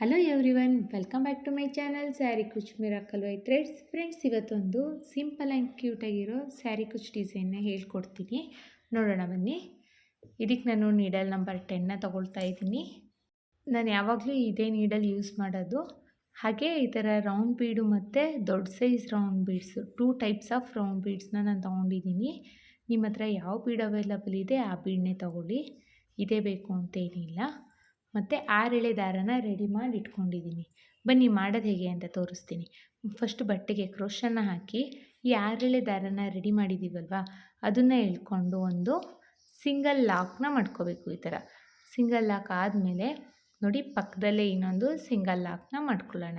Hello everyone, welcome back to my channel saree kuchu miracle Y threads. Friends, ಇವತ್ತೊಂದು simple and ಕ್ಯೂಟಾಗಿರೋ saree kuchu ಡಿಸೈನ್ನ ಹೇಳ್ಕೊಡ್ತೀನಿ, ನೋಡೋಣ ಬನ್ನಿ. ಇದಕ್ಕೆ ನಾನು ನೀಡಲ್ ನಂಬರ್ 10ನ ತೊಗೊಳ್ತಾ ಇದ್ದೀನಿ. ನಾನು ಯಾವಾಗಲೂ ಇದೇ ನೀಡಲ್ ಯೂಸ್ ಮಾಡೋದು. ಹಾಗೆ ಈ ಥರ ರೌಂಡ್ ಬೀಡು ಮತ್ತು ದೊಡ್ಡ size round beads, 2 types of round ಬೀಡ್ಸ್ನ ನಾನು ತೊಗೊಂಡಿದ್ದೀನಿ. ನಿಮ್ಮ ಹತ್ರ ಯಾವ ಬೀಡ್ ಅವೈಲಬಲ್ ಇದೆ ಆ ಬೀಡನ್ನೇ ತೊಗೊಳ್ಳಿ, ಇದೇ ಬೇಕು ಅಂತೇನಿಲ್ಲ. ಮತ್ತು 6 ಎಳೆ ದಾರನ ರೆಡಿ ಮಾಡಿ ಇಟ್ಕೊಂಡಿದ್ದೀನಿ. ಬನ್ನಿ ಮಾಡೋದು ಹೇಗೆ ಅಂತ ತೋರಿಸ್ತೀನಿ. ಫಸ್ಟ್ ಬಟ್ಟೆಗೆ ಕ್ರೋಶನ ಹಾಕಿ ಈ 6 ಎಳೆ ದಾರನ ರೆಡಿ ಮಾಡಿದ್ದೀವಲ್ವ, ಅದನ್ನು ಎಳ್ಕೊಂಡು ಒಂದು ಸಿಂಗಲ್ ಲಾಕ್ನ ಮಾಡ್ಕೋಬೇಕು. ಈ ಥರ ಸಿಂಗಲ್ ಲಾಕ್ ಆದಮೇಲೆ ನೋಡಿ, ಪಕ್ಕದಲ್ಲೇ ಇನ್ನೊಂದು ಸಿಂಗಲ್ ಲಾಕ್ನ ಮಾಡ್ಕೊಳ್ಳೋಣ.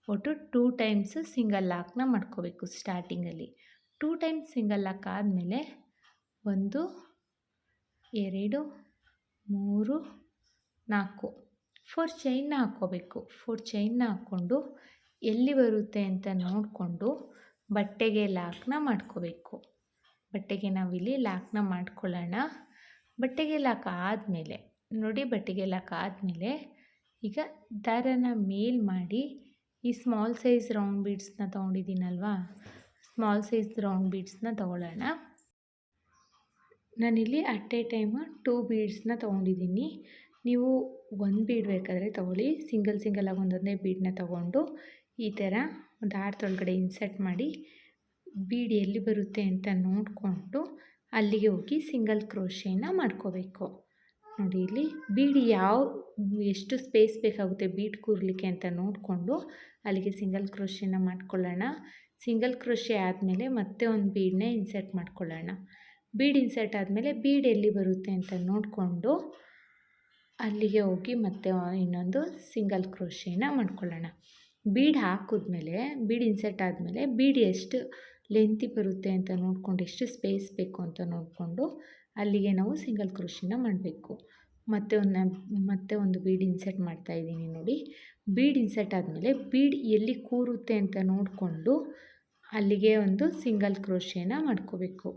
ಒಟ್ಟು 2 ಟೈಮ್ಸ್ ಸಿಂಗಲ್ ಲಾಕ್ನ ಮಾಡ್ಕೋಬೇಕು. ಸ್ಟಾರ್ಟಿಂಗಲ್ಲಿ 2 ಟೈಮ್ಸ್ ಸಿಂಗಲ್ ಲಾಕ್ ಆದಮೇಲೆ 1 2 3 4 4 ಚೈನ್ನ ಹಾಕ್ಕೋಬೇಕು. 4 ಚೈನ್ನ ಹಾಕ್ಕೊಂಡು ಎಲ್ಲಿ ಬರುತ್ತೆ ಅಂತ ನೋಡಿಕೊಂಡು ಬಟ್ಟೆಗೆ ಲಾಕ್ನ ಮಾಡ್ಕೋಬೇಕು. ಬಟ್ಟೆಗೆ ನಾವಿಲ್ಲಿ ಲಾಕ್ನ ಮಾಡ್ಕೊಳ್ಳೋಣ. ಬಟ್ಟೆಗೆ ಲಾಕ್ ಆದಮೇಲೆ ನೋಡಿ, ಬಟ್ಟೆಗೆ ಲಾಕ್ ಆದಮೇಲೆ ಈಗ ದಾರನ ಮೇಲ್ ಮಾಡಿ ಈ ಸ್ಮಾಲ್ ಸೈಜ್ ರೌಂಡ್ ಬೀಡ್ಸ್ನ ತೊಗೊಂಡಿದ್ದೀನಲ್ವಾ, ಸ್ಮಾಲ್ ಸೈಜ್ ರೌಂಡ್ ಬೀಡ್ಸ್ನ ತೊಗೊಳ್ಳೋಣ. ನಾನಿಲ್ಲಿ ಅಟ್ ಎ ಟೈಮ್ 2 ಬೀಡ್ಸ್ನ ತೊಗೊಂಡಿದ್ದೀನಿ. ನೀವು 1 ಬೀಡ್ ಬೇಕಾದರೆ ತೊಗೊಳ್ಳಿ. ಸಿಂಗಲಾಗಿ ಒಂದೊಂದೇ ಬೀಡನ್ನ ತೊಗೊಂಡು ಈ ಥರ ದಾರದೊಳಗಡೆ ಇನ್ಸರ್ಟ್ ಮಾಡಿ ಬೀಡ್ ಎಲ್ಲಿ ಬರುತ್ತೆ ಅಂತ ನೋಡಿಕೊಂಡು ಅಲ್ಲಿಗೆ ಹೋಗಿ ಸಿಂಗಲ್ ಕ್ರೋಶೇನ ಮಾಡ್ಕೋಬೇಕು. ನೋಡಿ, ಇಲ್ಲಿ ಬೀಡ್ ಎಷ್ಟು ಸ್ಪೇಸ್ ಬೇಕಾಗುತ್ತೆ ಬೀಡ್ ಕೂರಲಿಕ್ಕೆ ಅಂತ ನೋಡಿಕೊಂಡು ಅಲ್ಲಿಗೆ ಸಿಂಗಲ್ ಕ್ರೋಶೇನ ಮಾಡ್ಕೊಳ್ಳೋಣ. ಸಿಂಗಲ್ ಕ್ರೋಶೆ ಆದಮೇಲೆ ಮತ್ತೆ ಒಂದು ಬೀಡನ್ನ ಇನ್ಸರ್ಟ್ ಮಾಡ್ಕೊಳ್ಳೋಣ. ಬೀಡ್ ಇನ್ಸರ್ಟ್ ಆದಮೇಲೆ ಬೀಡ್ ಎಲ್ಲಿ ಬರುತ್ತೆ ಅಂತ ನೋಡಿಕೊಂಡು ಅಲ್ಲಿಗೆ ಹೋಗಿ ಮತ್ತೆ ಇನ್ನೊಂದು ಸಿಂಗಲ್ ಕ್ರೋಶೇನ ಮಾಡ್ಕೊಳ್ಳೋಣ. ಬೀಡ್ ಹಾಕಿದ್ಮೇಲೆ, ಬೀಡ್ ಇನ್ಸರ್ಟ್ ಆದಮೇಲೆ ಬೀಡ್ ಎಷ್ಟು ಲೆಂತಿ ಬರುತ್ತೆ ಅಂತ ನೋಡಿಕೊಂಡು, ಎಷ್ಟು ಸ್ಪೇಸ್ ಬೇಕು ಅಂತ ನೋಡಿಕೊಂಡು ಅಲ್ಲಿಗೆ ನಾವು ಸಿಂಗಲ್ ಕ್ರೋಶೇನ ಮಾಡಬೇಕು. ಮತ್ತೆ ಒಂದು ಬೀಡ್ ಇನ್ಸರ್ಟ್ ಮಾಡ್ತಾಯಿದ್ದೀನಿ. ನೋಡಿ, ಬೀಡ್ ಇನ್ಸರ್ಟ್ ಆದಮೇಲೆ ಬೀಡ್ ಎಲ್ಲಿ ಕೂರುತ್ತೆ ಅಂತ ನೋಡಿಕೊಂಡು ಅಲ್ಲಿಗೆ ಒಂದು ಸಿಂಗಲ್ ಕ್ರೋಶೇನ ಮಾಡ್ಕೋಬೇಕು.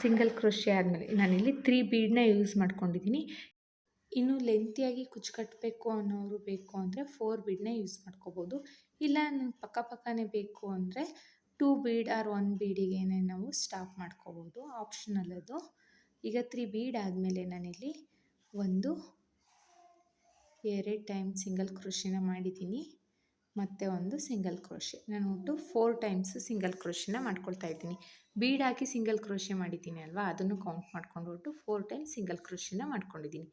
ಸಿಂಗಲ್ ಕ್ರೋಶೆ ಆದಮೇಲೆ ನಾನಿಲ್ಲಿ 3 ಬೀಡನ್ನ ಯೂಸ್ ಮಾಡ್ಕೊಂಡಿದ್ದೀನಿ. ಇನ್ನು ಲೆಂತಿಯಾಗಿ ಕುಚ್ಚು ಕಟ್ಟಬೇಕು ಅನ್ನೋರು ಬೇಕು ಅಂದರೆ 4 ಬೀಡನ್ನ ಯೂಸ್ ಮಾಡ್ಕೋಬೋದು. ಇಲ್ಲ ನನಗೆ ಪಕ್ಕನೇ ಬೇಕು ಅಂದರೆ 2 ಬೀಡ್ ಆರ್ 1 ಬೀಡಿಗೆ ನಾವು ಸ್ಟಾಪ್ ಮಾಡ್ಕೋಬೋದು, ಆಪ್ಷನಲ್ ಅದು. ಈಗ 3 ಬೀಡ್ ಆದಮೇಲೆ ನಾನಿಲ್ಲಿ 1 2 ಟೈಮ್ ಸಿಂಗಲ್ ಕ್ರೋಶೆನ ಮಾಡಿದ್ದೀನಿ. ಮತ್ತು ಒಂದು ಸಿಂಗಲ್ ಕ್ರೋಶೆ. ನಾನು ಒಟ್ಟು 4 ಟೈಮ್ಸ್ ಸಿಂಗಲ್ ಕ್ರೋಶೆನ ಮಾಡ್ಕೊಳ್ತಾ ಇದ್ದೀನಿ. ಬೀಡ್ ಹಾಕಿ ಸಿಂಗಲ್ ಕ್ರೋಶೆ ಮಾಡಿದ್ದೀನಿ ಅಲ್ವಾ, ಅದನ್ನು ಕೌಂಟ್ ಮಾಡ್ಕೊಂಡು ಒಟ್ಟು 4 ಟೈಮ್ಸ್ ಸಿಂಗಲ್ ಕ್ರೋಶೆನ ಮಾಡ್ಕೊಂಡಿದ್ದೀನಿ.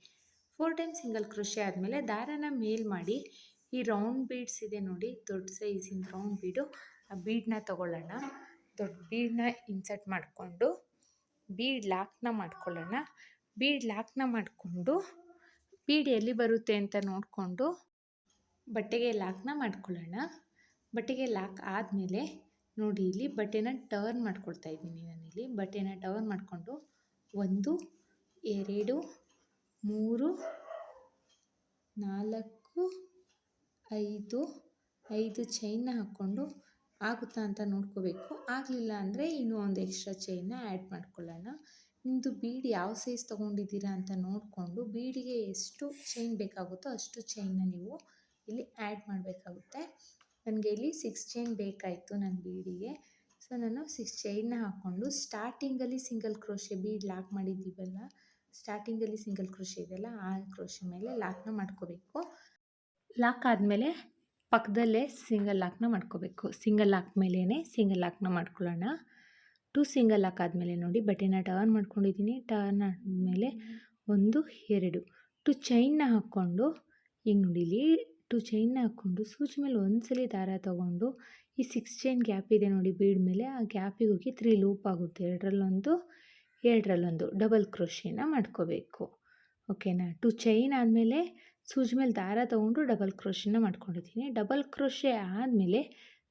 4 ಟೈಮ್ಸ್ ಸಿಂಗಲ್ ಕ್ರೋಶೆ ಆದಮೇಲೆ ದಾರನ ಮೇಲ್ ಮಾಡಿ ಈ ರೌಂಡ್ ಬೀಡ್ಸ್ ಇದೆ ನೋಡಿ, ದೊಡ್ಡ ಸೈಜಿನ ರೌಂಡ್ ಬೀಡು, ಆ ಬೀಡನ್ನ ತೊಗೊಳ್ಳೋಣ. ದೊಡ್ಡ ಬೀಡನ್ನ ಇನ್ಸರ್ಟ್ ಮಾಡಿಕೊಂಡು ಬೀಡ್ ಲಾಕ್ನ ಮಾಡ್ಕೊಳ್ಳೋಣ. ಬೀಡ್ ಲಾಕ್ನ ಮಾಡಿಕೊಂಡು ಬೀಡ್ ಎಲ್ಲಿ ಬರುತ್ತೆ ಅಂತ ನೋಡಿಕೊಂಡು ಬಟ್ಟೆಗೆ ಲಾಕ್ನ ಮಾಡ್ಕೊಳ್ಳೋಣ. ಬಟ್ಟೆಗೆ ಲಾಕ್ ಆದಮೇಲೆ ನೋಡಿ, ಇಲ್ಲಿ ಬಟ್ಟೆನ ಟರ್ನ್ ಮಾಡ್ಕೊಳ್ತಾ ಇದ್ದೀನಿ. ನಾನಿಲ್ಲಿ ಬಟ್ಟೆನ ಟರ್ನ್ ಮಾಡಿಕೊಂಡು 1 2 3 4 5 ಚೈನ್ನ ಹಾಕ್ಕೊಂಡು ಆಗುತ್ತಾ ಅಂತ ನೋಡ್ಕೋಬೇಕು. ಆಗಲಿಲ್ಲ ಅಂದರೆ ಇನ್ನೂ ಒಂದು ಎಕ್ಸ್ಟ್ರಾ ಚೈನ್ನ ಆ್ಯಡ್ ಮಾಡ್ಕೊಳ್ಳೋಣ. ನಿಮ್ಮದು ಬೀಡ್ ಯಾವ ಸೈಜ್ ತೊಗೊಂಡಿದ್ದೀರಾ ಅಂತ ನೋಡಿಕೊಂಡು ಬೀಡಿಗೆ ಎಷ್ಟು ಚೈನ್ ಬೇಕಾಗುತ್ತೋ ಅಷ್ಟು ಚೈನ್ನ ನೀವು ಇಲ್ಲಿ ಆ್ಯಡ್ ಮಾಡಬೇಕಾಗುತ್ತೆ. ನನಗೆ ಇಲ್ಲಿ 6 ಚೈನ್ ಬೇಕಾಯಿತು ನನ್ನ ಬೀಡಿಗೆ. ಸೊ ನಾನು 6 ಚೈನ್ನ ಹಾಕ್ಕೊಂಡು ಸ್ಟಾರ್ಟಿಂಗಲ್ಲಿ ಸಿಂಗಲ್ ಕ್ರೋಶೆ ಬೀಡ್ ಲಾಕ್ ಮಾಡಿದ್ದೀವಲ್ಲ, ಸ್ಟಾರ್ಟಿಂಗಲ್ಲಿ ಸಿಂಗಲ್ ಕ್ರೋಶೆ ಇದೆಯಲ್ಲ, ಆ ಕ್ರೋಶೆ ಮೇಲೆ ಲಾಕ್ನ ಮಾಡ್ಕೋಬೇಕು. ಲಾಕ್ ಆದಮೇಲೆ ಪಕ್ಕದಲ್ಲೇ ಸಿಂಗಲ್ ಲಾಕ್ನ ಮಾಡ್ಕೋಬೇಕು. ಸಿಂಗಲ್ ಲಾಕ್ ಮೇಲೇ ಸಿಂಗಲ್ ಲಾಕ್ನ ಮಾಡ್ಕೊಳ್ಳೋಣ. 2 ಸಿಂಗಲ್ ಲಾಕ್ ಆದಮೇಲೆ ನೋಡಿ, ಬಟ್ಟೆನ ಟರ್ನ್ ಮಾಡ್ಕೊಂಡಿದ್ದೀನಿ. ಟರ್ನ್ ಆದಮೇಲೆ 1 2 ಚೈನ್ನ ಹಾಕ್ಕೊಂಡು ಈಗ ನೋಡಿ, ಇಲ್ಲಿ 2 ಚೈನ್ನ ಹಾಕ್ಕೊಂಡು ಸೂಜಿ ಮೇಲೆ ಒಂದ್ಸಲಿ ದಾರ ತೊಗೊಂಡು ಈ 6 ಚೈನ್ ಗ್ಯಾಪ್ ಇದೆ ನೋಡಿ ಬೀಡ್ ಮೇಲೆ, ಆ ಗ್ಯಾಪಿಗೆ ಹೋಗಿ 3 ಲೂಪ್ ಆಗುತ್ತೆ. ಎರಡರಲ್ಲೊಂದು ಡಬಲ್ ಕ್ರೋಶೇನ ಮಾಡ್ಕೋಬೇಕು. ಓಕೆನಾ? 2 ಚೈನ್ ಆದಮೇಲೆ ಸೂಜಿ ಮೇಲೆ ದಾರ ತೊಗೊಂಡು ಡಬಲ್ ಕ್ರೋಶೇನ ಮಾಡ್ಕೊಂಡಿದ್ದೀನಿ. ಡಬಲ್ ಕ್ರೋಶೆ ಆದಮೇಲೆ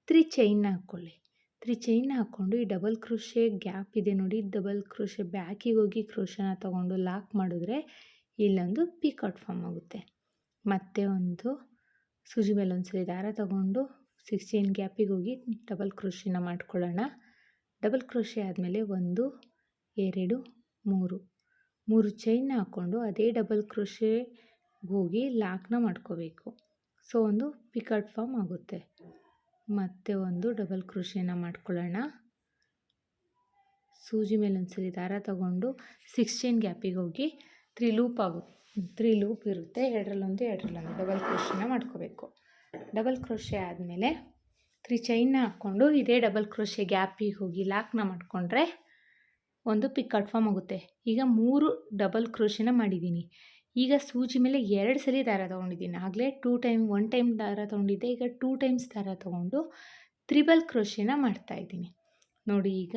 3 ಚೈನ್ನ ಹಾಕ್ಕೊಳ್ಳಿ. 3 ಚೈನ್ನ ಹಾಕ್ಕೊಂಡು ಈ ಡಬಲ್ ಕ್ರೋಶೆ ಗ್ಯಾಪ್ ಇದೆ ನೋಡಿ, ಡಬಲ್ ಕ್ರೋಶೆ ಬ್ಯಾಕಿಗೆ ಹೋಗಿ ಕ್ರೋಶನ ತೊಗೊಂಡು ಲಾಕ್ ಮಾಡಿದ್ರೆ ಇಲ್ಲೊಂದು ಪಿಕಾಟ್ ಫಾರ್ಮ್ ಆಗುತ್ತೆ. ಮತ್ತೆ ಒಂದು ಸೂಜಿ ಮೇಲೆ ಒಂದ್ಸಲಿ ದಾರ ತೊಗೊಂಡು 6 ಚೈನ್ ಗ್ಯಾಪಿಗೆ ಹೋಗಿ ಡಬಲ್ ಕ್ರೋಶೆನ ಮಾಡ್ಕೊಳ್ಳೋಣ. ಡಬಲ್ ಕ್ರೋಶೆ ಆದಮೇಲೆ 1 2 3 ಚೈನ್ನ ಹಾಕ್ಕೊಂಡು ಅದೇ ಡಬಲ್ ಕ್ರೋಶೆ ಹೋಗಿ ಲಾಕ್ನ ಮಾಡ್ಕೋಬೇಕು. ಸೊ ಒಂದು ಪಿಕಾಟ್ ಫಾರ್ಮ್ ಆಗುತ್ತೆ. ಮತ್ತೆ ಒಂದು ಡಬಲ್ ಕ್ರೋಶೆನ ಮಾಡ್ಕೊಳ್ಳೋಣ. ಸೂಜಿ ಮೇಲೆ ಒಂದ್ಸಲಿ ದಾರ ತಗೊಂಡು 6 ಚೈನ್ ಗ್ಯಾಪಿಗೆ ಹೋಗಿ 3 ಲೂಪ್ ಆಗುತ್ತೆ. 3 ಲೂಪ್ ಇರುತ್ತೆ, ಎರಡರಲ್ಲೊಂದು ಡಬಲ್ ಕ್ರೋಶೆನ ಮಾಡ್ಕೋಬೇಕು. ಡಬಲ್ ಕ್ರೋಶೆ ಆದಮೇಲೆ 3 ಚೈನ್ನ ಹಾಕ್ಕೊಂಡು ಇದೇ ಡಬಲ್ ಕ್ರೋಶೆ ಗ್ಯಾಪಿಗೆ ಹೋಗಿ ಲಾಕ್ನ ಮಾಡಿಕೊಂಡ್ರೆ ಒಂದು ಪಿಕಾಟ್ ಫಾರ್ಮ್ ಆಗುತ್ತೆ. ಈಗ 3 ಡಬಲ್ ಕ್ರೋಶೆನ ಮಾಡಿದ್ದೀನಿ. ಈಗ ಸೂಜಿ ಮೇಲೆ 2 ಸಲ ದಾರ ತೊಗೊಂಡಿದ್ದೀನಿ. ಆಗಲೇ 1 ಟೈಮ್ ದಾರ ತೊಗೊಂಡಿದ್ದೆ, ಈಗ 2 ಟೈಮ್ಸ್ ದಾರ ತೊಗೊಂಡು ತ್ರಿಬಲ್ ಕ್ರೋಶೆನ ಮಾಡ್ತಾಯಿದ್ದೀನಿ ನೋಡಿ. ಈಗ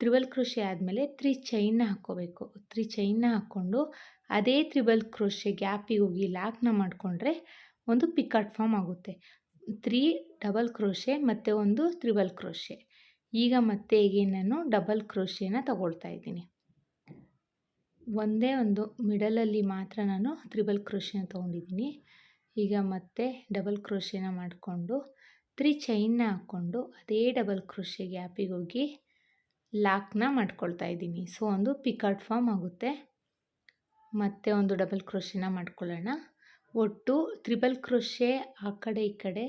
ತ್ರಿಬಲ್ ಕ್ರೋಶೆ ಆದಮೇಲೆ 3 ಚೈನ್ನ ಹಾಕ್ಕೋಬೇಕು. 3 ಚೈನ್ನ ಹಾಕ್ಕೊಂಡು ಅದೇ ತ್ರಿಬಲ್ ಕ್ರೋಶೆ ಗ್ಯಾಪಿಗೆ ಹೋಗಿ ಲಾಕ್ನ ಮಾಡಿಕೊಂಡ್ರೆ ಒಂದು ಪಿಕಾಟ್ ಫಾರ್ಮ್ ಆಗುತ್ತೆ. 3 ಡಬಲ್ ಕ್ರೋಶೆ ಮತ್ತು ಒಂದು ತ್ರಿಬಲ್ ಕ್ರೋಶೆ. ಈಗ ಮತ್ತೆ ಈಗ ನಾನು ಡಬಲ್ ಕ್ರೋಶೆನ ತಗೊಳ್ತಾ ಇದ್ದೀನಿ. ಒಂದೇ ಒಂದು ಮಿಡಲಲ್ಲಿ ಮಾತ್ರ ನಾನು ತ್ರಿಬಲ್ ಕ್ರೋಶೆನ ತೊಗೊಂಡಿದ್ದೀನಿ. ಈಗ ಮತ್ತೆ ಡಬಲ್ ಕ್ರೋಶೆನ ಮಾಡಿಕೊಂಡು 3 ಚೈನ್ನ ಹಾಕ್ಕೊಂಡು ಅದೇ ಡಬಲ್ ಕ್ರೋಶೆ ಗ್ಯಾಪಿಗೆ ಹೋಗಿ ಲಾಕ್ನ ಮಾಡ್ಕೊಳ್ತಾ ಇದ್ದೀನಿ. ಸೊ ಒಂದು ಪಿಕಾಟ್ ಫಾರ್ಮ್ ಆಗುತ್ತೆ. ಮತ್ತೆ ಒಂದು ಡಬಲ್ ಕ್ರೋಶೆನ ಮಾಡ್ಕೊಳ್ಳೋಣ. ಒಟ್ಟು ತ್ರಿಬಲ್ ಕ್ರೋಶೆ ಆ ಕಡೆ ಈ ಕಡೆ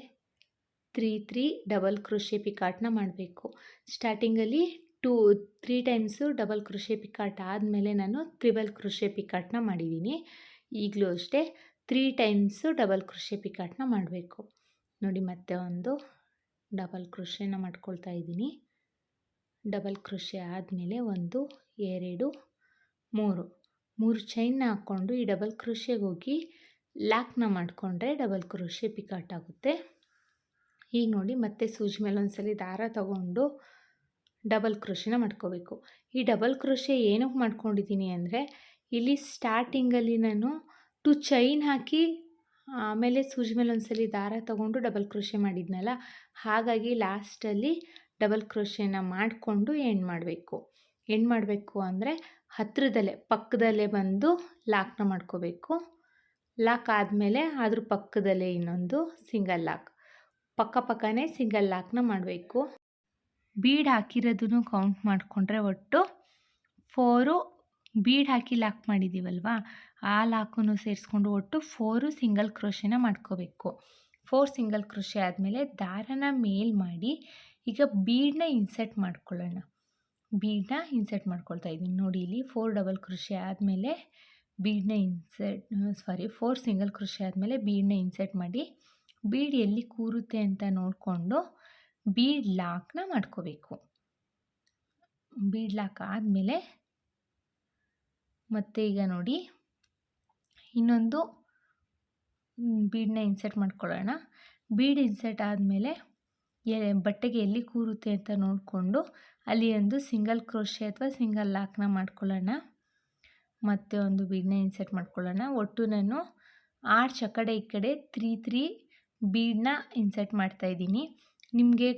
3 ಡಬಲ್ ಕ್ರೋಶೆ ಪಿಕಾಟ್ನ ಮಾಡಬೇಕು. ಸ್ಟಾರ್ಟಿಂಗಲ್ಲಿ 3 ಟೈಮ್ಸು ಡಬಲ್ ಕ್ರೋಶೆ ಪಿಕಾಟ್ ಆದಮೇಲೆ ನಾನು ತ್ರಿಬಲ್ ಕ್ರೋಶೆ ಪಿಕಾಟ್ನ ಮಾಡಿದ್ದೀನಿ. ಈಗಲೂ ಅಷ್ಟೇ 3 ಟೈಮ್ಸು ಡಬಲ್ ಕ್ರೋಶೆ ಪಿಕಾಟ್ನ ಮಾಡಬೇಕು ನೋಡಿ. ಮತ್ತೆ ಒಂದು ಡಬಲ್ ಕ್ರೋಶೆನ ಮಾಡ್ಕೊಳ್ತಾ ಇದ್ದೀನಿ. ಡಬಲ್ ಕ್ರೋಶೆ ಆದಮೇಲೆ 1 2 3 ಚೈನ್ನ ಹಾಕ್ಕೊಂಡು ಈ ಡಬಲ್ ಕ್ರೋಶೆಗೆ ಹೋಗಿ ಲಾಕ್ನ ಮಾಡಿಕೊಂಡ್ರೆ ಡಬಲ್ ಕ್ರೋಶೆ ಪಿಕಾಟ್ ಆಗುತ್ತೆ. ಈಗ ನೋಡಿ ಮತ್ತೆ ಸೂಜಿ ಮೇಲೆ ಒಂದ್ಸಲಿ ದಾರ ತಗೊಂಡು ಡಬಲ್ ಕ್ರೋಶೆನ ಮಾಡ್ಕೋಬೇಕು. ಈ ಡಬಲ್ ಕ್ರೋಶೆ ಏನಕ್ಕೆ ಮಾಡ್ಕೊಂಡಿದ್ದೀನಿ ಅಂದರೆ ಇಲ್ಲಿ ಸ್ಟಾರ್ಟಿಂಗಲ್ಲಿ ನಾನು 2 ಚೈನ್ ಹಾಕಿ ಆಮೇಲೆ ಸೂಜಿ ಮೇಲೆ ಒಂದ್ಸಲಿ ದಾರ ತಗೊಂಡು ಡಬಲ್ ಕ್ರೋಶೆ ಮಾಡಿದ್ನಲ್ಲ, ಹಾಗಾಗಿ ಲಾಸ್ಟಲ್ಲಿ ಡಬಲ್ ಕ್ರೋಶೆನ ಮಾಡಿಕೊಂಡು ಎಂಡ್ ಮಾಡಬೇಕು ಅಂದರೆ ಹತ್ತಿರದಲ್ಲೇ ಪಕ್ಕದಲ್ಲೇ ಬಂದು ಲಾಕ್ನ ಮಾಡ್ಕೋಬೇಕು. ಲಾಕ್ ಆದಮೇಲೆ ಅದ್ರ ಪಕ್ಕದಲ್ಲೇ ಇನ್ನೊಂದು ಸಿಂಗಲ್ ಲಾಕ್, ಪಕ್ಕನೇ ಸಿಂಗಲ್ ಲಾಕ್ನ ಮಾಡಬೇಕು. ಬೀಡ್ ಹಾಕಿರೋದನ್ನು ಕೌಂಟ್ ಮಾಡಿಕೊಂಡ್ರೆ ಒಟ್ಟು 4 ಬೀಡ್ ಹಾಕಿ ಲಾಕ್ ಮಾಡಿದ್ದೀವಲ್ವ, ಆ ಲಾಕನ್ನು ಸೇರಿಸ್ಕೊಂಡು ಒಟ್ಟು 4 ಸಿಂಗಲ್ ಕ್ರೋಶೆನ ಮಾಡ್ಕೋಬೇಕು. 4 ಸಿಂಗಲ್ ಕ್ರೋಶೆ ಆದಮೇಲೆ ದಾರನ ಮೇಲ್ ಮಾಡಿ ಈಗ ಬೀಡನ್ನ ಇನ್ಸರ್ಟ್ ಮಾಡ್ಕೊಳ್ಳೋಣ. ಬೀಡನ್ನ ಇನ್ಸರ್ಟ್ ಮಾಡ್ಕೊಳ್ತಾ ಇದ್ದೀನಿ ನೋಡಿ. ಇಲ್ಲಿ 4 ಡಬಲ್ ಕ್ರೋಶೆ ಆದಮೇಲೆ ಬೀಡನ್ನ 4 ಸಿಂಗಲ್ ಕ್ರೋಶೆ ಆದಮೇಲೆ ಬೀಡನ್ನ ಇನ್ಸರ್ಟ್ ಮಾಡಿ ಬೀಡ್ ಎಲ್ಲಿ ಕೂರುತ್ತೆ ಅಂತ ನೋಡಿಕೊಂಡು ಬೀಡ್ ಲಾಕ್ನ ಮಾಡ್ಕೋಬೇಕು. ಬೀಡ್ ಲಾಕ್ ಆದಮೇಲೆ ಮತ್ತೆ ಈಗ ನೋಡಿ ಇನ್ನೊಂದು ಬೀಡನ್ನ ಇನ್ಸರ್ಟ್ ಮಾಡ್ಕೊಳ್ಳೋಣ. ಬೀಡ್ ಇನ್ಸರ್ಟ್ ಆದಮೇಲೆ ಬಟ್ಟೆಗೆ ಎಲ್ಲಿ ಕೂರುತ್ತೆ ಅಂತ ನೋಡಿಕೊಂಡು ಅಲ್ಲಿ ಒಂದು ಸಿಂಗಲ್ ಕ್ರೋಶೆ ಅಥವಾ ಸಿಂಗಲ್ ಲಾಕ್ನ ಮಾಡ್ಕೊಳ್ಳೋಣ. ಮತ್ತು ಒಂದು ಬೀಡನ್ನ ಇನ್ಸರ್ಟ್ ಮಾಡ್ಕೊಳ್ಳೋಣ. ಒಟ್ಟು ನಾನು ಆರ್ಚ್ ಆ ಕಡೆ ಈ ಕಡೆ 3 ಬೀಡನ್ನ ಇನ್ಸರ್ಟ್ ಮಾಡ್ತಾಯಿದ್ದೀನಿ. ನಿಮಗೆ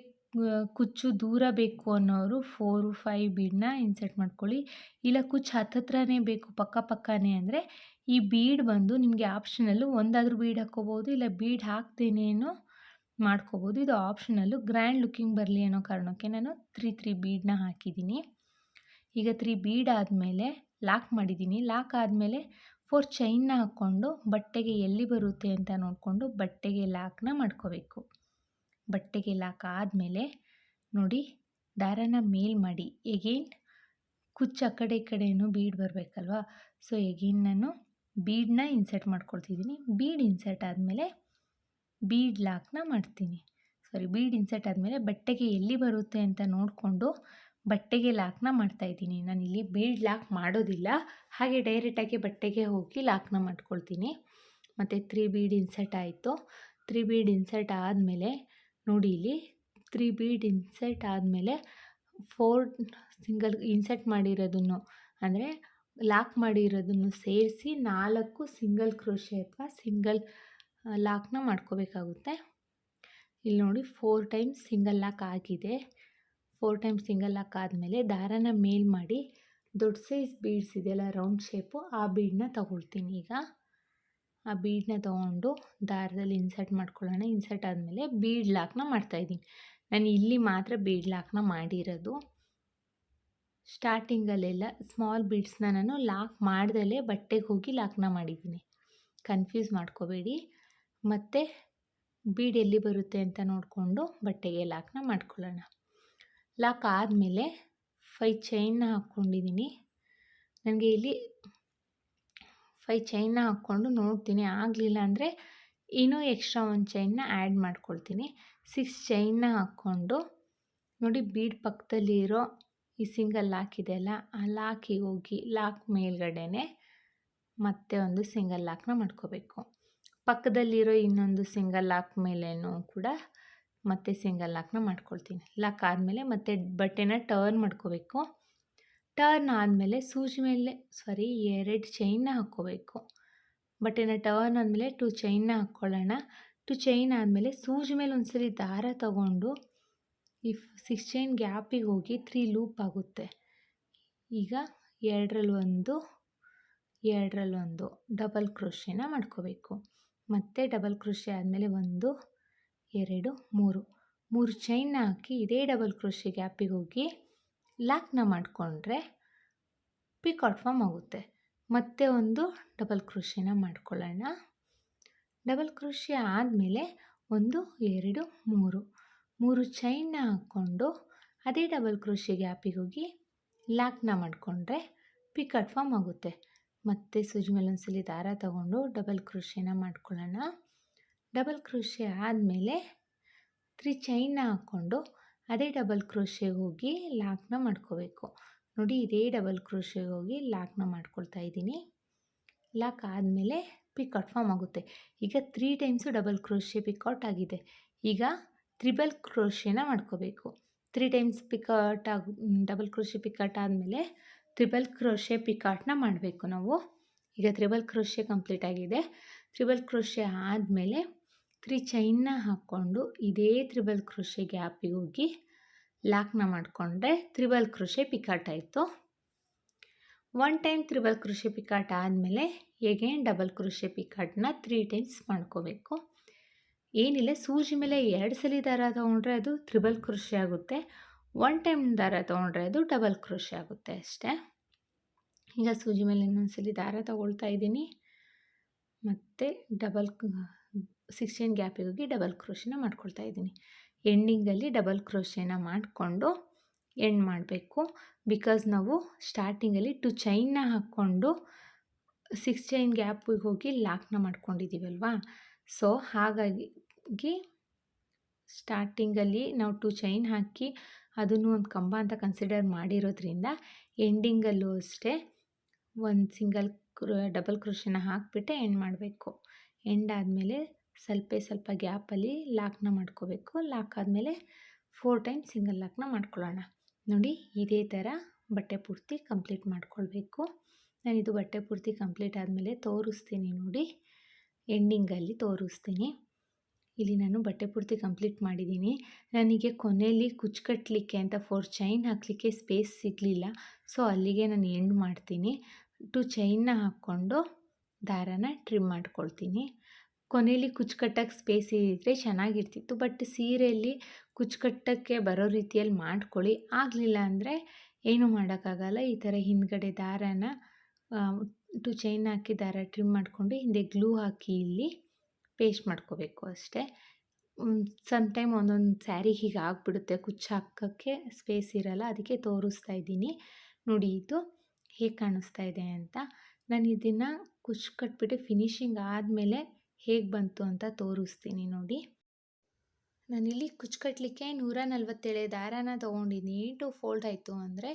ಕುಚ್ಚು ದೂರ ಬೇಕು ಅನ್ನೋರು 4 5 ಬೀಡನ್ನ ಇನ್ಸರ್ಟ್ ಮಾಡ್ಕೊಳ್ಳಿ. ಇಲ್ಲ ಕುಚ್ಚು ಹತ್ತತ್ರನೇ ಬೇಕು ಪಕ್ಕನೇ ಅಂದರೆ ಈ ಬೀಡ್ ಬಂದು ನಿಮಗೆ ಆಪ್ಷನಲ್ಲು ಒಂದಾದರೂ ಬೀಡ್ ಹಾಕ್ಕೋಬೋದು, ಇಲ್ಲ ಬೀಡ್ ಹಾಕ್ದೇನೇನೋ ಮಾಡ್ಕೋಬೋದು. ಇದು ಆಪ್ಷನಲ್ಲು. ಗ್ರ್ಯಾಂಡ್ ಲುಕ್ಕಿಂಗ್ ಬರಲಿ ಅನ್ನೋ ಕಾರಣಕ್ಕೆ ನಾನು 3 ಬೀಡನ್ನ ಹಾಕಿದ್ದೀನಿ. ಈಗ 3 ಬೀಡ್ ಆದಮೇಲೆ ಲಾಕ್ ಮಾಡಿದ್ದೀನಿ. ಲಾಕ್ ಆದಮೇಲೆ 4 ಚೈನ್ನ ಹಾಕ್ಕೊಂಡು ಬಟ್ಟೆಗೆ ಎಲ್ಲಿ ಬರುತ್ತೆ ಅಂತ ನೋಡಿಕೊಂಡು ಬಟ್ಟೆಗೆ ಲಾಕ್ನ ಮಾಡ್ಕೋಬೇಕು. ಬಟ್ಟೆಗೆ ಲಾಕ್ ಆದಮೇಲೆ ನೋಡಿ ದಾರನ ಮೇಲ್ ಮಾಡಿ ಎಗೇನ್ ಕುಚ್ಚು ಆ ಕಡೆ ಈ ಕಡೆಯೂ ಬೀಡ್ ಬರಬೇಕಲ್ವ. ಸೊ ಎಗೇನ್ ನಾನು ಬೀಡನ್ನ ಇನ್ಸರ್ಟ್ ಮಾಡ್ಕೊಳ್ತಿದ್ದೀನಿ. ಬೀಡ್ ಇನ್ಸರ್ಟ್ ಆದಮೇಲೆ ಬೀಡ್ ಲಾಕ್ನ ಮಾಡ್ತೀನಿ. ಬೀಡ್ ಇನ್ಸರ್ಟ್ ಆದಮೇಲೆ ಬಟ್ಟೆಗೆ ಎಲ್ಲಿ ಬರುತ್ತೆ ಅಂತ ನೋಡಿಕೊಂಡು ಬಟ್ಟೆಗೆ ಲಾಕ್ನ ಮಾಡ್ತಾಯಿದ್ದೀನಿ. ನಾನಿಲ್ಲಿ ಬೀಡ್ ಲಾಕ್ ಮಾಡೋದಿಲ್ಲ, ಹಾಗೆ ಡೈರೆಕ್ಟಾಗಿ ಬಟ್ಟೆಗೆ ಹೋಗಿ ಲಾಕ್ನ ಮಾಡ್ಕೊಳ್ತೀನಿ. ಮತ್ತು 3 ಬೀಡ್ ಇನ್ಸರ್ಟ್ ಆಯಿತು. 3 ಬೀಡ್ ಇನ್ಸರ್ಟ್ ಆದಮೇಲೆ ನೋಡಿ ಇಲ್ಲಿ 3 ಬೀಡ್ ಇನ್ಸರ್ಟ್ ಆದಮೇಲೆ 4 ಸಿಂಗಲ್ ಇನ್ಸರ್ಟ್ ಮಾಡಿರೋದನ್ನು ಅಂದರೆ ಲಾಕ್ ಮಾಡಿರೋದನ್ನು ಸೇರಿಸಿ 4 ಸಿಂಗಲ್ ಕ್ರೋಶೆ ಅಥವಾ ಸಿಂಗಲ್ ಲಾಕ್ನ ಮಾಡ್ಕೋಬೇಕಾಗುತ್ತೆ. ಇಲ್ಲಿ ನೋಡಿ 4 ಟೈಮ್ಸ್ ಸಿಂಗಲ್ ಲಾಕ್ ಆಗಿದೆ. 4 ಟೈಮ್ಸ್ ಸಿಂಗಲ್ ಲಾಕ್ ಆದಮೇಲೆ ದಾರನ ಮೇಲ್ ಮಾಡಿ ದೊಡ್ಡ ಸೈಜ್ ಬೀಡ್ಸ್ ಇದೆಯಲ್ಲ ರೌಂಡ್ ಶೇಪು, ಆ ಬೀಡನ್ನ ತಗೊಳ್ತೀನಿ. ಈಗ ಆ ಬೀಡನ್ನ ತೊಗೊಂಡು ದಾರದಲ್ಲಿ ಇನ್ಸರ್ಟ್ ಮಾಡ್ಕೊಳ್ಳೋಣ. ಇನ್ಸರ್ಟ್ ಆದಮೇಲೆ ಬೀಡ್ ಲಾಕ್ನ ಮಾಡ್ತಾಯಿದ್ದೀನಿ. ನಾನು ಇಲ್ಲಿ ಮಾತ್ರ ಬೀಡ್ ಲಾಕ್ನ ಮಾಡಿರೋದು. ಸ್ಟಾರ್ಟಿಂಗಲ್ಲೆಲ್ಲ ಸ್ಮಾಲ್ ಬೀಡ್ಸ್ನ ನಾನು ಲಾಕ್ ಮಾಡ್ದಲೇ ಬಟ್ಟೆಗೆ ಹೋಗಿ ಲಾಕ್ನ ಮಾಡಿದ್ದೀನಿ. ಕನ್ಫ್ಯೂಸ್ ಮಾಡ್ಕೋಬೇಡಿ. ಮತ್ತು ಬೀಡ್ ಎಲ್ಲಿ ಬರುತ್ತೆ ಅಂತ ನೋಡಿಕೊಂಡು ಬಟ್ಟೆಗೆ ಲಾಕ್ನ ಮಾಡ್ಕೊಳ್ಳೋಣ. ಲಾಕ್ ಆದಮೇಲೆ 5 ಚೈನ್ನ ಹಾಕ್ಕೊಂಡಿದ್ದೀನಿ. ನನಗೆ ಇಲ್ಲಿ 5 ಚೈನ್ನ ಹಾಕ್ಕೊಂಡು ನೋಡ್ತೀನಿ, ಆಗಲಿಲ್ಲ ಅಂದರೆ ಇನ್ನೂ ಎಕ್ಸ್ಟ್ರಾ ಒಂದು ಚೈನ್ನ ಆ್ಯಡ್ ಮಾಡ್ಕೊಳ್ತೀನಿ. 6 ಚೈನ್ನ ಹಾಕ್ಕೊಂಡು ನೋಡಿ, ಬೀಡ್ ಪಕ್ಕದಲ್ಲಿರೋ ಈ ಸಿಂಗಲ್ ಲಾಕ್ ಇದೆಯಲ್ಲ, ಆ ಲಾಕಿಗೆ ಹೋಗಿ ಲಾಕ್ ಮೇಲ್ಗಡೆನೆ ಮತ್ತೆ ಒಂದು ಸಿಂಗಲ್ ಲಾಕ್ನ ಮಾಡ್ಕೋಬೇಕು. ಪಕ್ಕದಲ್ಲಿರೋ ಇನ್ನೊಂದು ಸಿಂಗಲ್ ಲಾಕ್ ಮೇಲೇನೂ ಕೂಡ ಮತ್ತೆ ಸಿಂಗಲ್ ಲಾಕ್ನ ಮಾಡ್ಕೊಳ್ತೀನಿ. ಲಾಕ್ ಆದಮೇಲೆ ಮತ್ತೆ ಬಟ್ಟೆನ ಟರ್ನ್ ಮಾಡ್ಕೋಬೇಕು. ಟರ್ನ್ ಆದಮೇಲೆ ಸೂಜಿ ಮೇಲೆ 2 ಚೈನ್ನ ಹಾಕ್ಕೋಬೇಕು. ಬಟ್ಟೆನ ಟರ್ನ್ ಆದಮೇಲೆ 2 ಚೈನ್ನ ಹಾಕ್ಕೊಳ್ಳೋಣ. 2 ಚೈನ್ ಆದಮೇಲೆ ಸೂಜಿ ಮೇಲೆ ಒಂದ್ಸರಿ ದಾರ ತಗೊಂಡು ಈ 6 ಚೈನ್ ಗ್ಯಾಪಿಗೆ ಹೋಗಿ 3 ಲೂಪ್ ಆಗುತ್ತೆ. ಈಗ 2ರಲ್ಲಿ 1 ಡಬಲ್ ಕ್ರೋಶೆನ ಮಾಡ್ಕೋಬೇಕು. ಮತ್ತು ಡಬಲ್ ಕ್ರೋಶೆ ಆದಮೇಲೆ 1 2 3 ಚೈನ್ನ ಹಾಕಿ ಇದೇ ಡಬಲ್ ಕ್ರೋಶೆ ಗ್ಯಾಪಿಗೆ ಹೋಗಿ ಲಾಕ್ನ ಮಾಡಿಕೊಂಡ್ರೆ ಪಿಕಾಟ್ ಫಾರ್ಮ್ ಆಗುತ್ತೆ. ಮತ್ತೆ ಒಂದು ಡಬಲ್ ಕ್ರೋಶೆನ ಮಾಡ್ಕೊಳ್ಳೋಣ. ಡಬಲ್ ಕ್ರೋಶೆ ಆದಮೇಲೆ 1 2 3 ಚೈನ್ನ ಹಾಕ್ಕೊಂಡು ಅದೇ ಡಬಲ್ ಕ್ರೋಶೆ ಗ್ಯಾಪಿಗೆ ಹೋಗಿ ಲಾಕ್ನ ಮಾಡಿಕೊಂಡ್ರೆ ಪಿಕಾಟ್ ಫಾರ್ಮ್ ಆಗುತ್ತೆ. ಮತ್ತು ಸೂಜಿ ಮೇಲೆ ಒಂದ್ಸಲಿ ದಾರ ತಗೊಂಡು ಡಬಲ್ ಕ್ರೋಶೆನ ಮಾಡ್ಕೊಳ್ಳೋಣ. ಡಬಲ್ ಕ್ರೋಶೆ ಆದಮೇಲೆ 3 ಚೈನ್ನ ಹಾಕ್ಕೊಂಡು ಅದೇ ಡಬಲ್ ಕ್ರೋಶೆಗೆ ಹೋಗಿ ಲಾಕ್ನ ಮಾಡ್ಕೋಬೇಕು. ನೋಡಿ, ಇದೇ ಡಬಲ್ ಕ್ರೋಶೆಗೆ ಹೋಗಿ ಲಾಕ್ನ ಮಾಡ್ಕೊಳ್ತಾ ಇದ್ದೀನಿ. ಲಾಕ್ ಆದಮೇಲೆ ಪಿಕಾಟ್ ಫಾರ್ಮ್ ಆಗುತ್ತೆ. ಈಗ 3 ಟೈಮ್ಸು ಡಬಲ್ ಕ್ರೋಶೆ ಪಿಕಾಟ್ ಆಗಿದೆ. ಈಗ ತ್ರಿಬಲ್ ಕ್ರೋಶೆನ ಮಾಡ್ಕೋಬೇಕು. 3 ಟೈಮ್ಸ್ ಡಬಲ್ ಕ್ರೋಶೆ ಪಿಕಾಟ್ ಆದಮೇಲೆ ತ್ರಿಬಲ್ ಕ್ರೋಶೆ ಪಿಕಾಟ್ನ ಮಾಡಬೇಕು ನಾವು. ಈಗ ತ್ರಿಬಲ್ ಕ್ರೋಶೆ ಕಂಪ್ಲೀಟ್ ಆಗಿದೆ. ತ್ರಿಬಲ್ ಕ್ರೋಶೆ ಆದಮೇಲೆ 3 ಚೈನ್ನ ಹಾಕ್ಕೊಂಡು ಇದೇ ತ್ರಿಬಲ್ ಕ್ರೋಶೆ ಗ್ಯಾಪಿಗೆ ಹೋಗಿ ಲಾಕ್ನ ಮಾಡಿಕೊಂಡ್ರೆ ತ್ರಿಬಲ್ ಕ್ರೋಶೆ ಪಿಕಾಟ್ ಆಯಿತು. 1 ಟೈಮ್ ತ್ರಿಬಲ್ ಕ್ರೋಶೆ ಪಿಕಾಟ್ ಆದಮೇಲೆ ಎಗೇನ್ ಡಬಲ್ ಕ್ರೋಶೆ ಪಿಕಾಟ್ನ 3 ಟೈಮ್ಸ್ ಮಾಡ್ಕೋಬೇಕು. ಏನಿಲ್ಲ, ಸೂಜಿ ಮೇಲೆ 2 ಸಲ ದಾರ ತೊಗೊಂಡ್ರೆ ಅದು ತ್ರಿಬಲ್ ಕ್ರೋಶೆ ಆಗುತ್ತೆ. 1 ಟೈಮ್ ದಾರ ತೊಗೊಂಡ್ರೆ ಅದು ಡಬಲ್ ಕ್ರೋಶೆ ಆಗುತ್ತೆ ಅಷ್ಟೇ. ಈಗ ಸೂಜಿ ಮೇಲೆ ಇನ್ನೊಂದ್ಸಲಿ ದಾರ ತೊಗೊಳ್ತಾ ಇದ್ದೀನಿ. ಮತ್ತು 6 ಚೈನ್ ಗ್ಯಾಪಿಗೆ ಹೋಗಿ ಡಬಲ್ ಕ್ರೋಶೆನ ಮಾಡ್ಕೊಳ್ತಾ ಇದ್ದೀನಿ. ಎಂಡಿಂಗಲ್ಲಿ ಡಬಲ್ ಕ್ರೋಶೆನ ಮಾಡಿಕೊಂಡು ಎಂಡ್ ಮಾಡಬೇಕು. ಬಿಕಾಸ್ ನಾವು ಸ್ಟಾರ್ಟಿಂಗಲ್ಲಿ 2 ಚೈನ್ನ ಹಾಕ್ಕೊಂಡು 6 ಚೈನ್ ಗ್ಯಾಪಿಗೆ ಹೋಗಿ ಲಾಕ್ನ ಮಾಡ್ಕೊಂಡಿದ್ದೀವಲ್ವಾ. ಸೊ ಹಾಗಾಗಿ ಸ್ಟಾರ್ಟಿಂಗಲ್ಲಿ ನಾವು 2 ಚೈನ್ ಹಾಕಿ ಅದನ್ನು ಒಂದು ಕಂಬ ಅಂತ ಕನ್ಸಿಡರ್ ಮಾಡಿರೋದ್ರಿಂದ ಎಂಡಿಂಗಲ್ಲೂ ಅಷ್ಟೇ ಒಂದು ಸಿಂಗಲ್ ಡಬಲ್ ಕ್ರೋಶೆನ ಹಾಕಿಬಿಟ್ಟೆ ಎಂಡ್ ಮಾಡಬೇಕು. ಎಂಡ್ ಆದಮೇಲೆ ಸ್ವಲ್ಪ ಗ್ಯಾಪಲ್ಲಿ ಲಾಕ್ನ ಮಾಡ್ಕೋಬೇಕು. ಲಾಕ್ ಆದಮೇಲೆ 4 ಟೈಮ್ ಸಿಂಗಲ್ ಲಾಕ್ನ ಮಾಡ್ಕೊಳ್ಳೋಣ. ನೋಡಿ, ಇದೇ ಥರ ಬಟ್ಟೆ ಪೂರ್ತಿ ಕಂಪ್ಲೀಟ್ ಮಾಡ್ಕೊಳ್ಬೇಕು. ನಾನಿದು ಬಟ್ಟೆ ಪೂರ್ತಿ ಕಂಪ್ಲೀಟ್ ಆದಮೇಲೆ ತೋರಿಸ್ತೀನಿ ನೋಡಿ, ಎಂಡಿಂಗಲ್ಲಿ ತೋರಿಸ್ತೀನಿ. ಇಲ್ಲಿ ನಾನು ಬಟ್ಟೆ ಪೂರ್ತಿ ಕಂಪ್ಲೀಟ್ ಮಾಡಿದ್ದೀನಿ. ನನಗೆ ಕೊನೆಯಲ್ಲಿ ಕುಚ್ಚು ಕಟ್ಟಲಿಕ್ಕೆ ಅಂತ 4 ಚೈನ್ ಹಾಕಲಿಕ್ಕೆ ಸ್ಪೇಸ್ ಸಿಗಲಿಲ್ಲ. ಸೊ ಅಲ್ಲಿಗೆ ನಾನು ಎಂಡ್ ಮಾಡ್ತೀನಿ. 2 ಚೈನ್ನ ಹಾಕ್ಕೊಂಡು ದಾರನ ಟ್ರಿಮ್ ಮಾಡ್ಕೊಳ್ತೀನಿ. ಕೊನೆಯಲ್ಲಿ ಕುಚ್ಚು ಕಟ್ಟೋಕ್ಕೆ ಸ್ಪೇಸ್ ಇದ್ದರೆ ಚೆನ್ನಾಗಿರ್ತಿತ್ತು. ಬಟ್ ಸೀರೆಯಲ್ಲಿ ಕುಚ್ಚು ಕಟ್ಟೋಕ್ಕೆ ಬರೋ ರೀತಿಯಲ್ಲಿ ಮಾಡ್ಕೊಳ್ಳಿ. ಆಗಲಿಲ್ಲ ಅಂದರೆ ಏನೂ ಮಾಡೋಕ್ಕಾಗಲ್ಲ. ಈ ಥರ ಹಿಂದ್ಗಡೆ ದಾರನ 2 ಚೈನ್ ಹಾಕಿ ದಾರ ಟ್ರಿಮ್ ಮಾಡಿಕೊಂಡು ಹಿಂದೆ ಗ್ಲೂ ಹಾಕಿ ಇಲ್ಲಿ ಪೇಸ್ಟ್ ಮಾಡ್ಕೋಬೇಕು ಅಷ್ಟೇ. ಸಮ್ಟೈಮ್ ಒಂದೊಂದು ಸ್ಯಾರಿ ಹೀಗೆ ಆಗಿಬಿಡುತ್ತೆ, ಕುಚ್ಚು ಹಾಕೋಕ್ಕೆ ಸ್ಪೇಸ್ ಇರಲ್ಲ. ಅದಕ್ಕೆ ತೋರಿಸ್ತಾ ಇದ್ದೀನಿ. ನೋಡಿ, ಇದು ಹೇಗೆ ಕಾಣಿಸ್ತಾ ಇದೆ ಅಂತ. ನಾನು ಇದನ್ನು ಕುಚ್ಚು ಕಟ್ಬಿಟ್ಟು ಫಿನಿಶಿಂಗ್ ಆದಮೇಲೆ ಹೇಗೆ ಬಂತು ಅಂತ ತೋರಿಸ್ತೀನಿ ನೋಡಿ. ನಾನಿಲ್ಲಿ ಕುಚ್ಚು ಕಟ್ಟಲಿಕ್ಕೆ 147 ದಾರಾನ ತೊಗೊಂಡಿದ್ದೀನಿ. 2 ಫೋಲ್ಡ್ ಆಯಿತು ಅಂದರೆ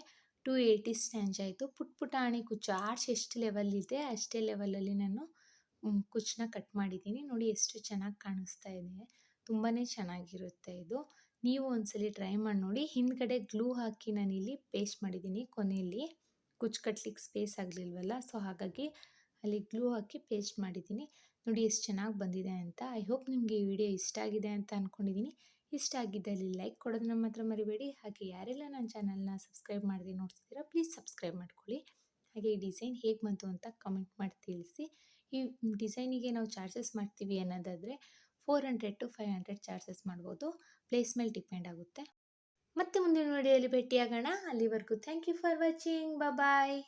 280 ಸ್ಟ್ಯಾಂಚ್ ಆಯಿತು. ಪುಟಾಣಿ ಕುಚ್ಚು ಆರ್ಚ್ ಎಷ್ಟು ಲೆವೆಲ್ ಇದೆ ಅಷ್ಟೇ ಲೆವೆಲಲ್ಲಿ ನಾನು ಕುಚ್ಚನ್ನ ಕಟ್ ಮಾಡಿದ್ದೀನಿ. ನೋಡಿ ಎಷ್ಟು ಚೆನ್ನಾಗಿ ಕಾಣಿಸ್ತಾ ಇದೆ. ತುಂಬಾ ಚೆನ್ನಾಗಿರುತ್ತೆ ಇದು. ನೀವು ಒಂದ್ಸಲಿ ಟ್ರೈ ಮಾಡಿ ನೋಡಿ. ಹಿಂದ್ಗಡೆ ಗ್ಲೂ ಹಾಕಿ ನಾನಿಲ್ಲಿ ಪೇಸ್ಟ್ ಮಾಡಿದ್ದೀನಿ. ಕೊನೆಯಲ್ಲಿ ಕುಚ್ಚು ಕಟ್ಲಿಕ್ಕೆ ಸ್ಪೇಸ್ ಆಗಲಿಲ್ವಲ್ಲ, ಸೊ ಹಾಗಾಗಿ ಅಲ್ಲಿ ಗ್ಲೂ ಹಾಕಿ ಪೇಸ್ಟ್ ಮಾಡಿದ್ದೀನಿ. ನೋಡಿ ಎಷ್ಟು ಚೆನ್ನಾಗಿ ಬಂದಿದೆ ಅಂತ. ಐ ಹೋಪ್ ನಿಮಗೆ ಈ ವಿಡಿಯೋ ಇಷ್ಟ ಆಗಿದೆ ಅಂತ ಅಂದ್ಕೊಂಡಿದ್ದೀನಿ. ಇಷ್ಟ ಆಗಿದ್ದಲ್ಲಿ ಲೈಕ್ ಕೊಡೋದನ್ನ ಮಾತ್ರ ಮರಿಬೇಡಿ. ಹಾಗೆ ಯಾರೆಲ್ಲ ನನ್ನ ಚಾನಲ್ನ ಸಬ್ಸ್ಕ್ರೈಬ್ ಮಾಡದೆ ನೋಡ್ತಿದ್ದೀರಾ ಪ್ಲೀಸ್ ಸಬ್ಸ್ಕ್ರೈಬ್ ಮಾಡ್ಕೊಳ್ಳಿ. ಹಾಗೆ ಈ ಡಿಸೈನ್ ಹೇಗೆ ಬಂತು ಅಂತ ಕಮೆಂಟ್ ಮಾಡಿ ತಿಳಿಸಿ. ಈ ಡಿಸೈನಿಗೆ ನಾವು ಚಾರ್ಜಸ್ ಮಾಡ್ತೀವಿ ಅನ್ನೋದಾದರೆ 400 to 500 ಚಾರ್ಜಸ್ ಮಾಡ್ಬೋದು. ಪ್ಲೇಸ್ ಮೇಲೆ ಡಿಪೆಂಡ್ ಆಗುತ್ತೆ. ಮತ್ತೆ ಮುಂದಿನ ವಿಡಿಯೋಲಿ ಭೇಟಿಯಾಗೋಣ. ಅಲ್ಲಿವರೆಗೂ thank you for watching. Bye.